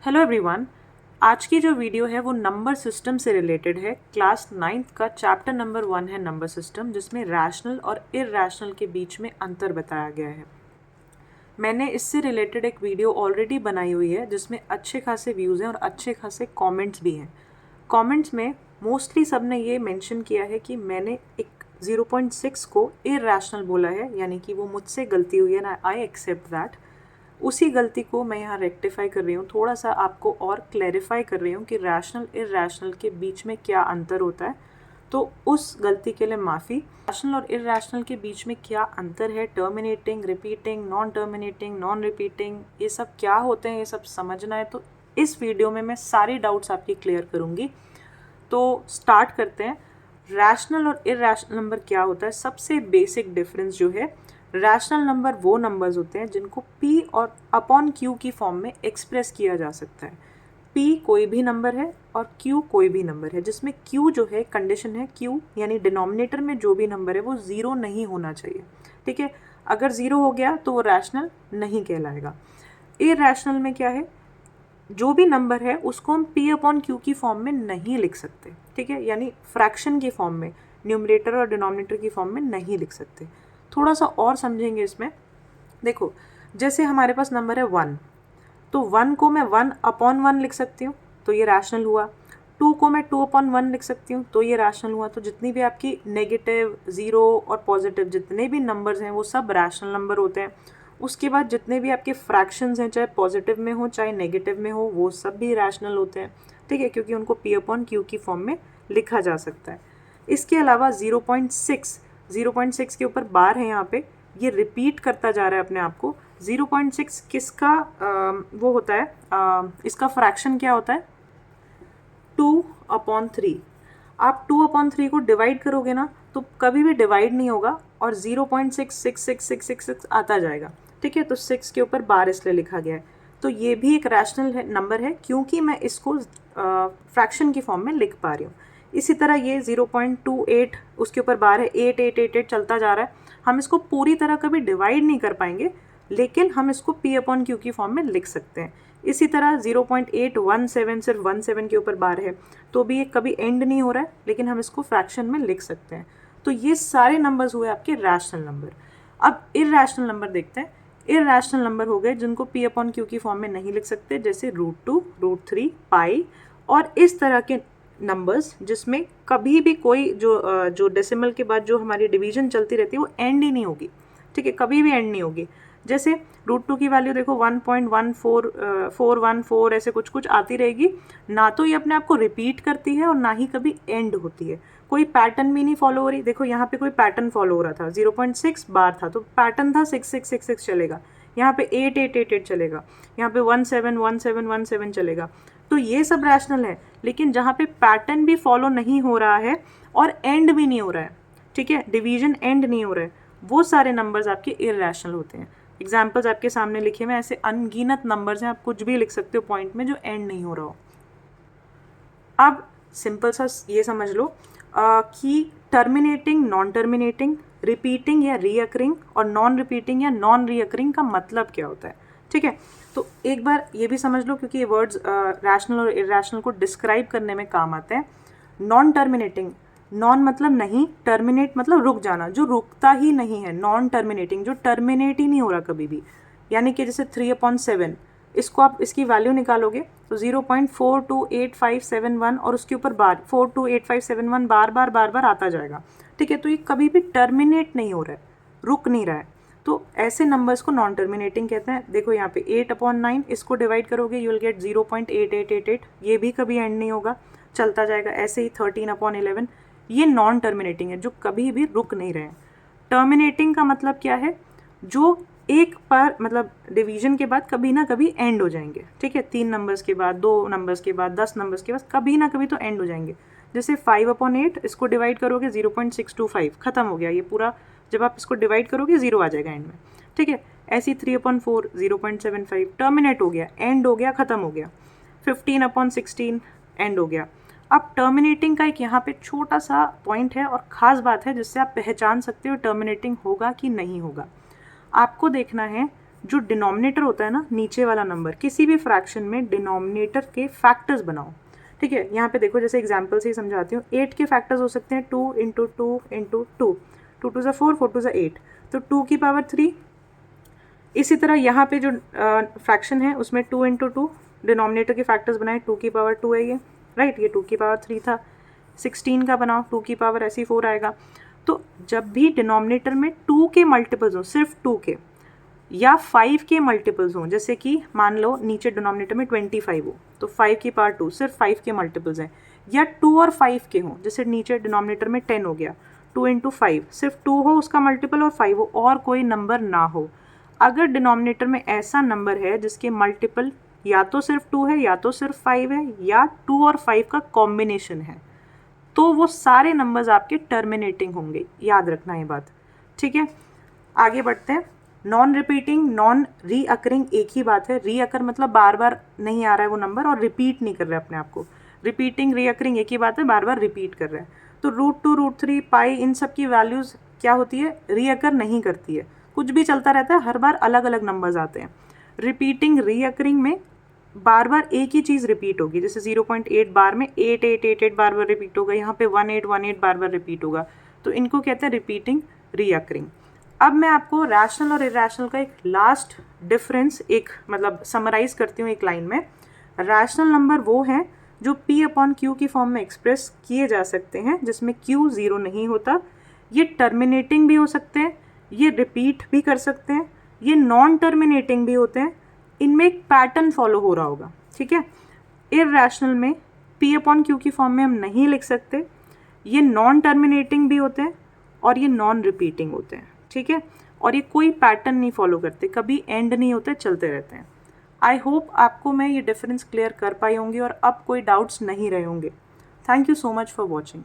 Hello everyone. आज की जो वीडियो है वो नंबर सिस्टम से रिलेटेड है। क्लास 9th का चैप्टर नंबर 1 है नंबर सिस्टम, जिसमें रैशनल और इरैशनल के बीच में अंतर बताया गया है। मैंने इससे रिलेटेड एक वीडियो ऑलरेडी बनाई हुई है जिसमें अच्छे खासे व्यूज़ हैं और अच्छे खासे कमेंट्स भी हैं। कमेंट्स में मोस्टली सब ने ये मेंशन किया है कि मैंने एक 0.6 को इरैशनल बोला है, यानी कि वो मुझसे गलती हुई है ना, आई एक्सेप्ट दैट। उसी गलती को मैं यहाँ रेक्टिफाई कर रही हूँ, थोड़ा सा आपको और क्लैरिफाई कर रही हूँ कि रैशनल इरैशनल के बीच में क्या अंतर होता है। तो उस गलती के लिए माफ़ी। रैशनल और इरैशनल के बीच में क्या अंतर है, terminating, repeating, non terminating, non repeating, ये सब क्या होते हैं, ये सब समझना है। तो इस वीडियो में मैं सारी डाउट्स आपकी क्लियर करूँगी। तो स्टार्ट करते हैं। रैशनल और इरैशनल नंबर क्या होता है। सबसे बेसिक डिफरेंस जो है, रैशनल नंबर वो नंबर्स होते हैं जिनको P और अपॉन Q की फॉर्म में एक्सप्रेस किया जा सकता है। P कोई भी नंबर है और Q कोई भी नंबर है, जिसमें Q जो है कंडीशन है, Q यानी डिनोमिनेटर में जो भी नंबर है वो ज़ीरो नहीं होना चाहिए। ठीक है, अगर ज़ीरो हो गया तो वो रैशनल नहीं कहलाएगा। इरैशनल में क्या है, जो भी नंबर है उसको हम P अपॉन Q की फॉर्म में नहीं लिख सकते। ठीक है, यानी फ्रैक्शन की फॉर्म में, न्यूमरेटर और डिनोमिनेटर की फॉर्म में नहीं लिख सकते। थोड़ा सा और समझेंगे इसमें। देखो, जैसे हमारे पास नंबर है 1, तो 1 को मैं 1 अपॉन 1 लिख सकती हूँ, तो ये रैशनल हुआ। 2 को मैं 2 अपॉन 1 लिख सकती हूँ, तो ये रैशनल हुआ। तो जितनी भी आपकी नेगेटिव, ज़ीरो और पॉजिटिव जितने भी नंबर्स हैं वो सब रैशनल नंबर होते हैं। उसके बाद जितने भी आपके फ्रैक्शंस हैं, चाहे पॉजिटिव में हो चाहे नेगेटिव में हो, वो सब भी रैशनल होते हैं। ठीक है, क्योंकि उनको P अपॉन Q की फॉर्म में लिखा जा सकता है। इसके अलावा 0.6 के ऊपर बार है यहाँ पे, ये रिपीट करता जा रहा है अपने आप को। 0.6 किसका वो होता है, इसका फ्रैक्शन क्या होता है, 2/3। आप 2/3 को डिवाइड करोगे ना तो कभी भी डिवाइड नहीं होगा और 0.66666 आता जाएगा। ठीक है, तो 6 के ऊपर बार इसलिए लिखा गया है। तो ये भी एक रैशनल नंबर है क्योंकि मैं इसको फ्रैक्शन की फॉर्म में लिख पा रही हूँ। इसी तरह ये 0.28, उसके ऊपर बार है, 8888 चलता जा रहा है। हम इसको पूरी तरह कभी डिवाइड नहीं कर पाएंगे, लेकिन हम इसको P अपॉन Q की फॉर्म में लिख सकते हैं। इसी तरह 0.817 सिर्फ 17 के ऊपर बार है, तो भी ये कभी एंड नहीं हो रहा है, लेकिन हम इसको फ्रैक्शन में लिख सकते हैं। तो ये सारे नंबर्स हुए आपके रैशनल नंबर। अब इरैशनल नंबर देखते हैं। इरैशनल नंबर हो गए जिनको P अपॉन Q की फॉर्म में नहीं लिख सकते, जैसे √2, √3, पाई और इस तरह के नंबर्स जिसमें कभी भी कोई जो डेसिमल के बाद जो हमारी डिवीजन चलती रहती है वो एंड ही नहीं होगी। ठीक है, कभी भी एंड नहीं होगी। जैसे √2 की वैल्यू देखो 1.14414 ऐसे कुछ कुछ आती रहेगी। ना तो ये अपने आप को रिपीट करती है और ना ही कभी एंड होती है। कोई पैटर्न भी नहीं फॉलो हो रही। देखो यहाँ पे कोई पैटर्न फॉलो हो रहा था, 0.6 बार था तो पैटर्न था 6666 चलेगा, यहाँ पे 8888 चलेगा, यहाँ पे 171717 चलेगा। तो ये सब रैशनल है। लेकिन जहाँ पे पैटर्न भी फॉलो नहीं हो रहा है और एंड भी नहीं हो रहा है, ठीक है, डिवीजन एंड नहीं हो रहा है, वो सारे नंबर्स आपके इरैशनल होते हैं। एग्जाम्पल्स आपके सामने लिखे हुए ऐसे अनगिनत नंबर्स हैं, आप कुछ भी लिख सकते हो पॉइंट में जो एंड नहीं हो रहा हो। अब सिंपल सा ये समझ लो कि टर्मिनेटिंग, नॉन टर्मिनेटिंग, रिपीटिंग या रीअकरिंग और नॉन रिपीटिंग या नॉन रीअकरिंग का मतलब क्या होता है। ठीक है, तो एक बार ये भी समझ लो क्योंकि ये वर्ड्स रैशनल और इरैशनल को डिस्क्राइब करने में काम आते हैं। नॉन टर्मिनेटिंग, नॉन मतलब नहीं, टर्मिनेट मतलब रुक जाना, जो रुकता ही नहीं है। नॉन टर्मिनेटिंग, जो टर्मिनेट ही नहीं हो रहा कभी भी। यानी कि जैसे 3/7, इसको आप इसकी वैल्यू निकालोगे तो 0.428571 और उसके ऊपर बार 428571 बार बार बार बार आता जाएगा। ठीक है, तो ये कभी भी टर्मिनेट नहीं हो रहा है, रुक नहीं रहा है। तो ऐसे नंबर्स को नॉन टर्मिनेटिंग कहते हैं। देखो यहाँ पे 8/9, इसको डिवाइड करोगे यू विल गेट 0.8888, ये भी कभी एंड नहीं होगा, चलता जाएगा। ऐसे ही 13/11, ये नॉन टर्मिनेटिंग है, जो कभी भी रुक नहीं रहे हैं। टर्मिनेटिंग का मतलब क्या है, जो एक पर मतलब डिवीजन के बाद कभी ना कभी एंड हो जाएंगे। ठीक है, 3 नंबर्स के बाद, 2 नंबर्स के बाद, 10 नंबर्स के बाद कभी ना कभी तो एंड हो जाएंगे। जैसे 5/8, इसको डिवाइड करोगे 0.625, खत्म हो गया ये पूरा। जब आप इसको डिवाइड करोगे 0 आ जाएगा एंड में। ठीक है, ऐसी 3/4 0.75 टर्मिनेट हो गया, एंड हो गया, खत्म हो गया। 15/16 एंड हो गया। अब टर्मिनेटिंग का एक यहाँ पे छोटा सा पॉइंट है और ख़ास बात है जिससे आप पहचान सकते हो टर्मिनेटिंग होगा कि नहीं होगा। आपको देखना है जो डिनोमिनेटर होता है ना, नीचे वाला नंबर, किसी भी फ्रैक्शन में डिनोमिनेटर के फैक्टर्स बनाओ, ठीक है। यहाँ पे देखो, जैसे एग्जांपल से ही समझाती हूँ। 8 के फैक्टर्स हो सकते हैं 2 इंटू 2 इंटू 2, 2 टू ज़ा 4, 4 टू ज़ा 8, तो 2 की पावर 3। इसी तरह यहाँ पे जो फ्रैक्शन है उसमें 2 इंटू 2 डिनोमिनेटर के फैक्टर्स बनाए, 2 की पावर 2 है ये, राइट। ये 2 की पावर 3 था। 16 का बनाओ, 2 की पावर ऐसी 4 आएगा। तो जब भी डिनोमिनेटर में 2 के मल्टीपल्स हों, सिर्फ 2 के, या 5 के मल्टीपल्स हों, जैसे कि मान लो नीचे डिनोमिनेटर में 25 हो, तो 5 की पावर 2, सिर्फ 5 के मल्टीपल्स हैं। या 2 और 5 के हों, जैसे नीचे डिनोमिनेटर में 10 हो गया, 2 इंटू 5, सिर्फ 2 हो उसका मल्टीपल और 5 हो, और कोई नंबर ना हो। अगर डिनोमिनेटर में ऐसा नंबर है जिसके मल्टीपल या तो सिर्फ 2 है या तो सिर्फ 5 है या 2 और 5 का कॉम्बिनेशन है, तो वो सारे नंबर्स आपके टर्मिनेटिंग होंगे। याद रखना ये बात, ठीक है। आगे बढ़ते हैं। नॉन रिपीटिंग, नॉन रीअकरिंग एक ही बात है। रीअकर मतलब बार बार नहीं आ रहा है वो नंबर और रिपीट नहीं कर रहा है अपने आप को। रिपीटिंग, रीअकरिंग एक ही बात है, बार बार रिपीट कर रहा है। तो √2, √3, पाई, इन सब की वैल्यूज़ क्या होती है, रीअकर नहीं करती है, कुछ भी चलता रहता है, हर बार अलग अलग नंबर्स आते हैं। रिपीटिंग, रीअकरिंग में बार बार एक ही चीज़ रिपीट होगी, जैसे 0.8 बार में 8888 बार बार रिपीट होगा, यहाँ पे 1818 बार बार रिपीट होगा, तो इनको कहते हैं रिपीटिंग, रीअकरिंग। अब मैं आपको रैशनल और इरेशनल का एक लास्ट डिफरेंस एक मतलब समराइज करती हूँ एक लाइन में। रैशनल नंबर वो हैं जो P/Q की फॉर्म में एक्सप्रेस किए जा सकते हैं, जिसमें Q 0 नहीं होता। ये टर्मिनेटिंग भी हो सकते हैं, ये रिपीट भी कर सकते हैं, ये नॉन टर्मिनेटिंग भी होते हैं। इनमें एक पैटर्न फॉलो हो रहा होगा, ठीक है। इरैशनल में P/Q की फॉर्म में हम नहीं लिख सकते, ये नॉन टर्मिनेटिंग भी होते हैं और ये नॉन रिपीटिंग होते हैं, ठीक है। और ये कोई पैटर्न नहीं फॉलो करते, कभी एंड नहीं होते, चलते रहते हैं। आई होप आपको मैं ये डिफरेंस क्लियर कर पाई होंगी और अब कोई डाउट्स नहीं रहे होंगे। Thank you so much for watching.